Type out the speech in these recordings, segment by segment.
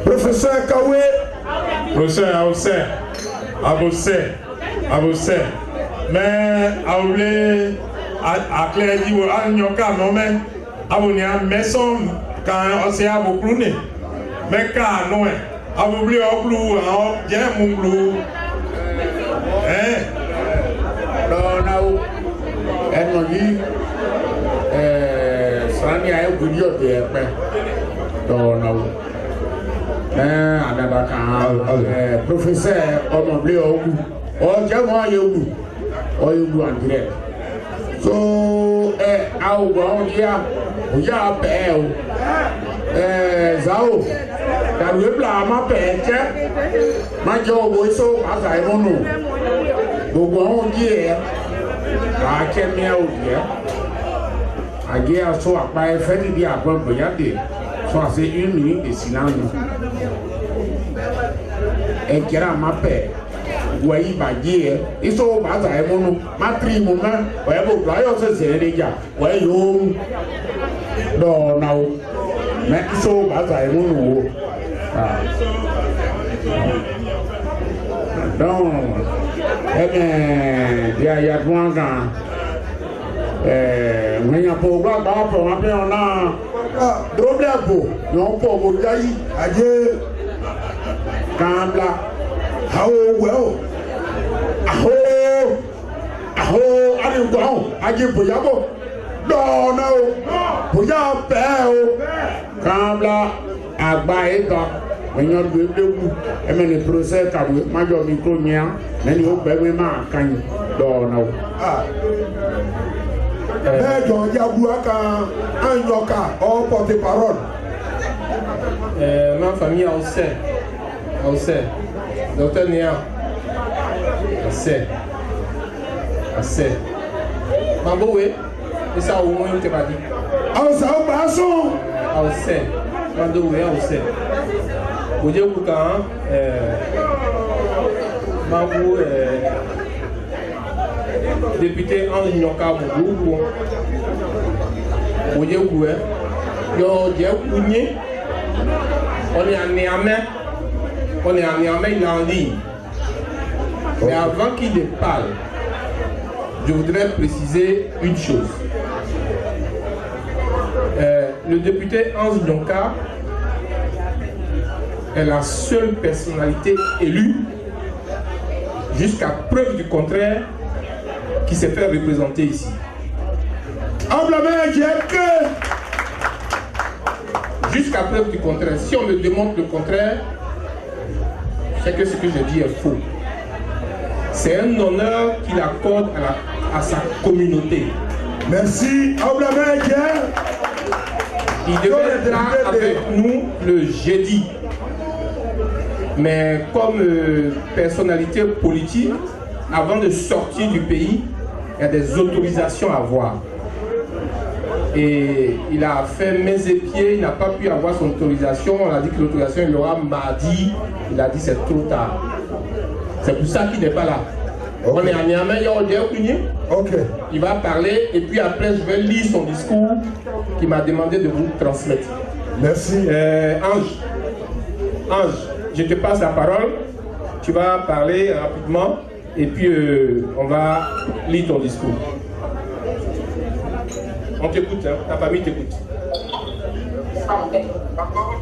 Professeur Kawé. Professeur Abosé. Mais à clair dit à nyoka non mais abonia maison quand on s'est abouclouné. Mais car non aboubli oblou en bien mon blou. Non, elle m'a dit Sani a eu goût de non. Professeur, on m'a dit oh, j'ai moi you en direct. So, au bon dia, ya peo. Zao, la rubla ma peke. Ma job was so as I don't know. Go on here. I came here out here. I get so up by a fatty dia upon Boyade. So I say, you need the Sinano. And get out my pet. Way by year, it's all as I want my 3 moments. Wherever I also say, where you no, now, make so as I want. Non, dia ya twanga. Mwenye pogwa bapo wapi ona. Droblabo, non po bodayi aje kambla. How well? Aho, I didn't go. I give Boyabo. No, Boyab Bell. Kambla, I buy it up. When you're doing the many process, I will my job in Konya, then you baby man can no. John Yabuaka, and Yoka, all porte-parole. Ma famille on sait. Docteur Nia, assez. Mamboué, et ça au moins tu vas dire. On s'en passe. On sait. Mandoué, on sait. Vous dites que quand Mambou député en Nyoka Bougou, vous dites que yo Dieu Kougné, on est à Niamey. On est en Niamey, il est en ligne. Mais avant qu'il ne parle, je voudrais préciser une chose. Le député Hans Nyonka est la seule personnalité élue, jusqu'à preuve du contraire, qui s'est fait représenter ici. Jusqu'à preuve du contraire. Si on me démontre le contraire, c'est que ce que je dis est faux. C'est un honneur qu'il accorde à sa communauté. Merci. Il devait être là avec nous le jeudi. Mais comme personnalité politique, avant de sortir du pays, il y a des autorisations à avoir. Et il a fait mains et pieds, il n'a pas pu avoir son autorisation. On a dit que l'autorisation il l'aura mardi. Il a dit c'est trop tard. C'est pour ça qu'il n'est pas là. Okay. On est à Niamey, il y a okay. Il va parler et puis après je vais lire son discours qu'il m'a demandé de vous transmettre. Merci. Ange, je te passe la parole. Tu vas parler rapidement et puis on va lire ton discours. On t'écoute, hein? Ta famille t'écoute. D'accord.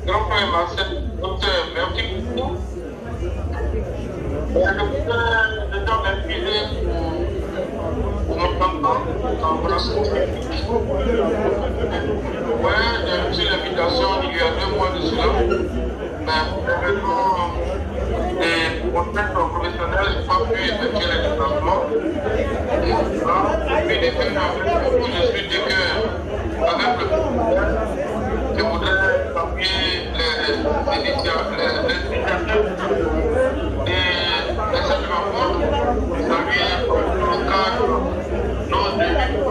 Grand-père Marcel, docteur, merci beaucoup. Je dois m'excuser pour mon papa, ouais, j'ai reçu l'invitation il y a 2 mois de cela. Mais vraiment, des contraintes professionnelles, je n'ai pas pu effectuer les déplacements. Et puis, depuis je suis dit que, avec le je voudrais appuyer les initiatives et cette rencontre, saluer le cadre, nos débuts,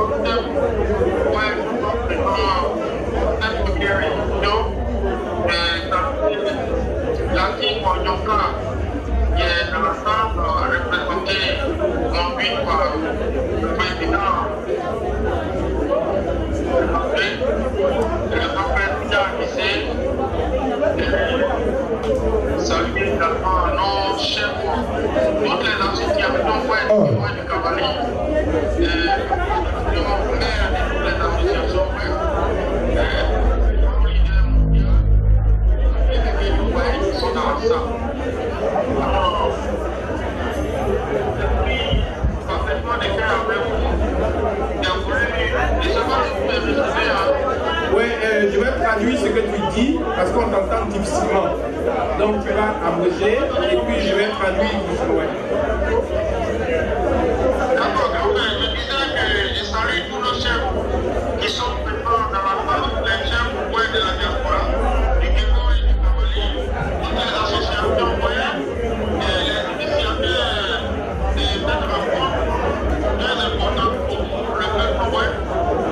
ouais, cette première réunion, l'antique Mondioka, qui est dans la salle représenté, conduit par le président. Le président ici, saluer également nos chefs, toutes les associations du cavalier, le maire de toutes les associations qui sont dans la salle. Alors, parfaitement déclaré avec vous, oui, je vais traduire ce que tu dis parce qu'on t'entend difficilement. Donc tu vas abréger et puis je vais traduire doucement. D'accord, je disais que je salue tous nos chefs qui sont présents dans la salle, les chefs de la diaspora, du Gabon et du Cavalier, toutes les associations moyennes et les initiateurs de cette rencontre très importante pour le peuple moyen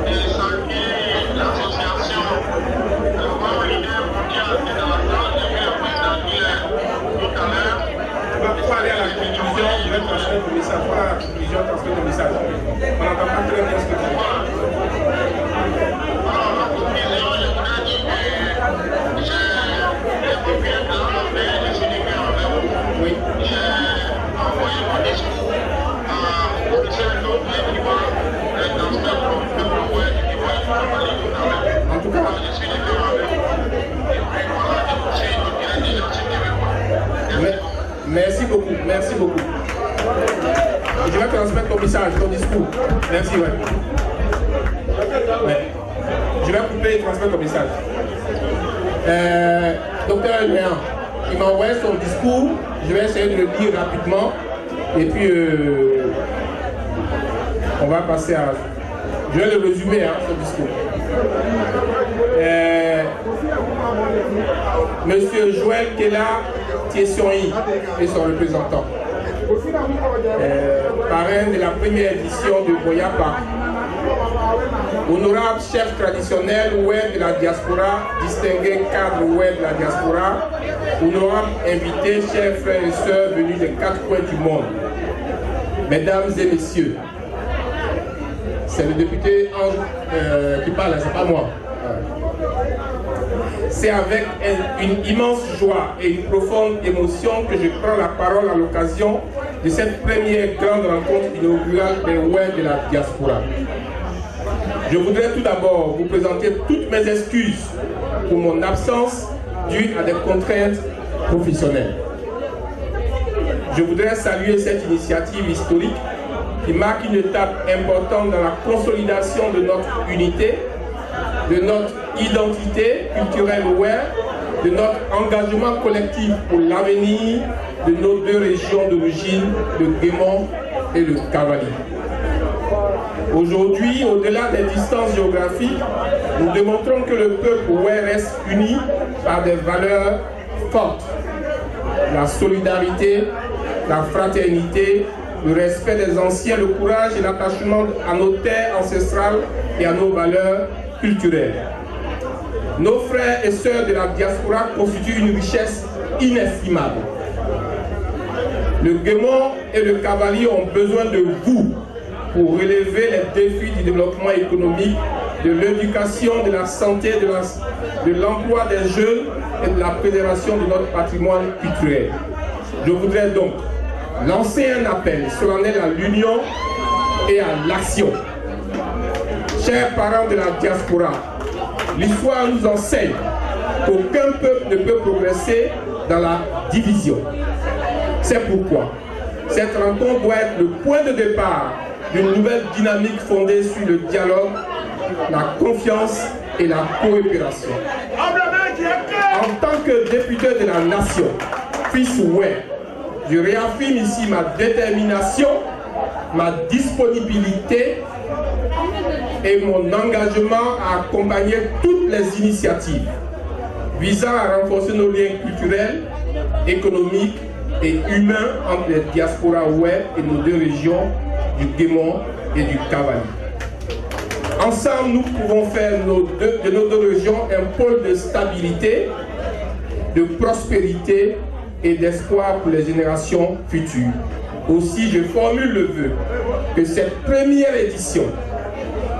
et saluer l'association World Leader Mondial qui est dans la salle, j'ai vu le président tout à l'heure. Tu vas pouvoir aller à la conclusion, je vais transmettre le message. Pas à la conclusion, transmettre le message. On n'entend pas très bien ce que tu dis. Alors, la conclusion, je voudrais dire que j'ai copié de l'enlever, je suis livré avec vous. Oui. J'ai envoyé mon discours à professeur Lopé qui va le transmettre au peuple ouest qui va être travaillé tout à l'heure. En tout cas, je suis livré avec vous. Et puis voilà, je vous suis déjà cité avec moi. merci beaucoup, merci beaucoup. Je vais transmettre ton message, ton discours. Merci, ouais. Je vais couper et transmettre ton message. Docteur Adrien, il m'a envoyé son discours. Je vais essayer de le lire rapidement. Et puis, on va passer à... Je vais le résumer, hein, son discours. Monsieur Joël Kela Tiessionyi et son représentant. Parrain de la première édition de Boyapa. Honorable chef traditionnel ouest de la diaspora, distingué cadre ouest de la diaspora, honorable invité, chers frères et sœurs venus des 4 coins du monde. Mesdames et messieurs, c'est le député Ange qui parle, c'est pas moi. C'est avec une immense joie et une profonde émotion que je prends la parole à l'occasion de cette première grande rencontre inaugurale des ouest de la diaspora. Je voudrais tout d'abord vous présenter toutes mes excuses pour mon absence due à des contraintes professionnelles. Je voudrais saluer cette initiative historique qui marque une étape importante dans la consolidation de notre unité, de notre identité culturelle ouest, de notre engagement collectif pour l'avenir de nos 2 régions d'origine, le Guémon et le Cavalier. Aujourd'hui, au-delà des distances géographiques, nous démontrons que le peuple ouest reste uni par des valeurs fortes. La solidarité, la fraternité, le respect des anciens, le courage et l'attachement à nos terres ancestrales et à nos valeurs culturelles. Nos frères et sœurs de la diaspora constituent une richesse inestimable. Le Guémon et le Cavalier ont besoin de vous pour relever les défis du développement économique, de l'éducation, de la santé, de l'emploi des jeunes et de la préservation de notre patrimoine culturel. Je voudrais donc lancer un appel solennel à l'union et à l'action. Chers parents de la diaspora, l'histoire nous enseigne qu'aucun peuple ne peut progresser dans la division. C'est pourquoi cette rencontre doit être le point de départ d'une nouvelle dynamique fondée sur le dialogue, la confiance et la coopération. En tant que député de la nation, fils Oué, je réaffirme ici ma détermination, ma disponibilité et mon engagement à accompagner toutes les initiatives visant à renforcer nos liens culturels, économiques et humains entre les diasporas Oué et nos deux régions du Guémon et du Cavalier. Ensemble, nous pouvons faire de nos deux régions un pôle de stabilité, de prospérité et d'espoir pour les générations futures. Aussi, je formule le vœu que cette première édition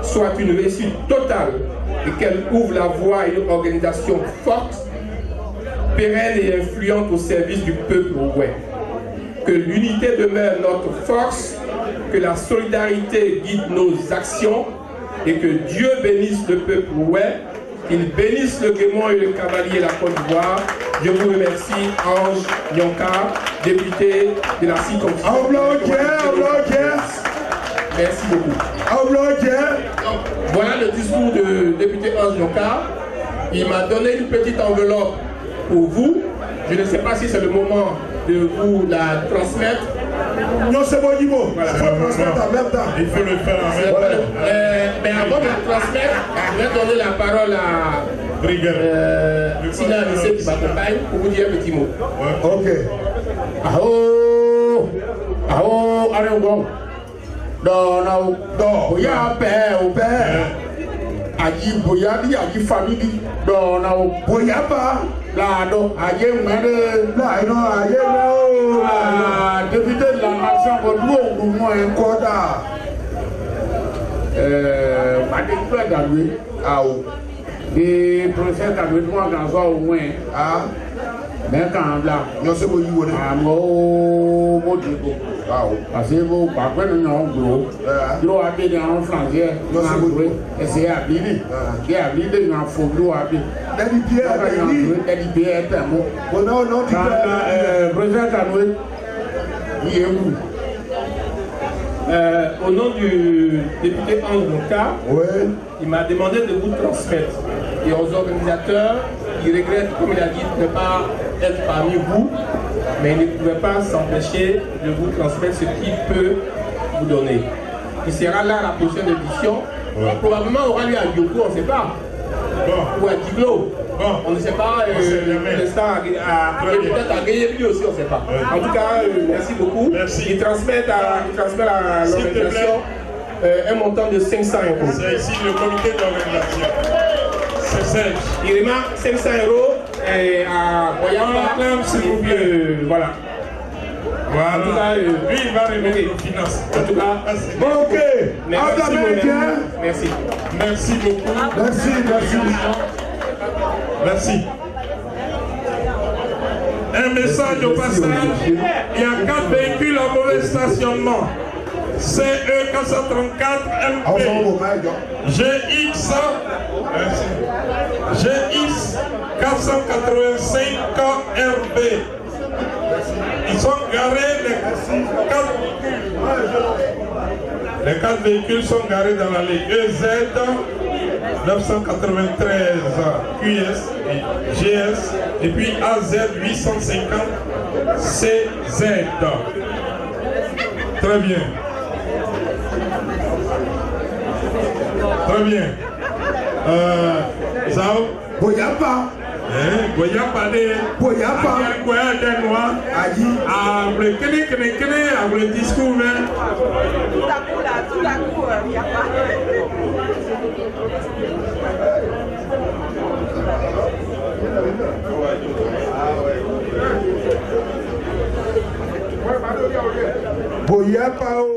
soit une réussite totale et qu'elle ouvre la voie à une organisation forte, pérenne et influente au service du peuple oué. Que l'unité demeure notre force, que la solidarité guide nos actions et que Dieu bénisse le peuple oué, qu'il bénisse le Guémon et le Cavalier et la Côte d'Ivoire. Je vous remercie, Ange Nyonka, député de la circonscription. Merci beaucoup. Donc, voilà le discours du député Ange Nyonka. Il m'a donné une petite enveloppe pour vous. Je ne sais pas si c'est le moment de vous la transmettre. Non, c'est bon niveau. Voilà. Il faut transmettre en même temps. Il faut le faire en même temps. Mais avant de la transmettre, je vais donner la parole à Sina Rissé qui m'accompagne pour vous dire un petit mot. Ok. Allez, bon. Boya père au père. Aji boya di aji famille. Boya pas. Là, donc, aji mère. Là, non, aji mère. Député de la nation, pour nous, un quota. Madame Dadoué. Ah, et professeur Dadoué, moi, dans ça au moins. Ah. Mais quand là, nous sommes au niveau de mon Dieu. Parce que vous, par contre, nous avons gros. Nous avons des gens français. Nous avons gros. Et c'est habilité. Et habilité, nous avons faux gros habilité. Pierre est un mot. Président Dadoué, il est où? Au nom du député Ange Nyonka, il m'a demandé de vous transmettre. Et aux organisateurs, il regrette, comme il a dit, de ne pas être parmi vous, mais il ne pouvait pas s'empêcher de vous transmettre ce qu'il peut vous donner. Il sera là à la prochaine édition. Probablement aura lieu à Yoko, on ne sait pas. Ou à Diglo. On ne sait pas. Peut-être à Guéyébli aussi, on ne sait pas. En tout cas, merci beaucoup. Il transmet à l'organisation un montant de 500 €. C'est ici le comité d'organisation. C'est ça. Il remarque 500 € à Boyamba, s'il vous plaît. Voilà. Voilà. En tout cas, lui, il va remettre nos finances. En tout cas, Ok. merci. Merci beaucoup. Merci. Un message au passage. Il y a 4 véhicules en mauvais stationnement. CE 434 MP. GX 485 RB. Ils sont garés, les 4 véhicules sont garés dans la ligne EZ 993 QS et GS et puis AZ 850 CZ. Très bien. Très bien. Zao. Boyamba. Boya pade. Boya pa. Boya denwa. Ayi. Abre kene abre discours mais. Tout à coup là, il n'y a pas. Boya pa o.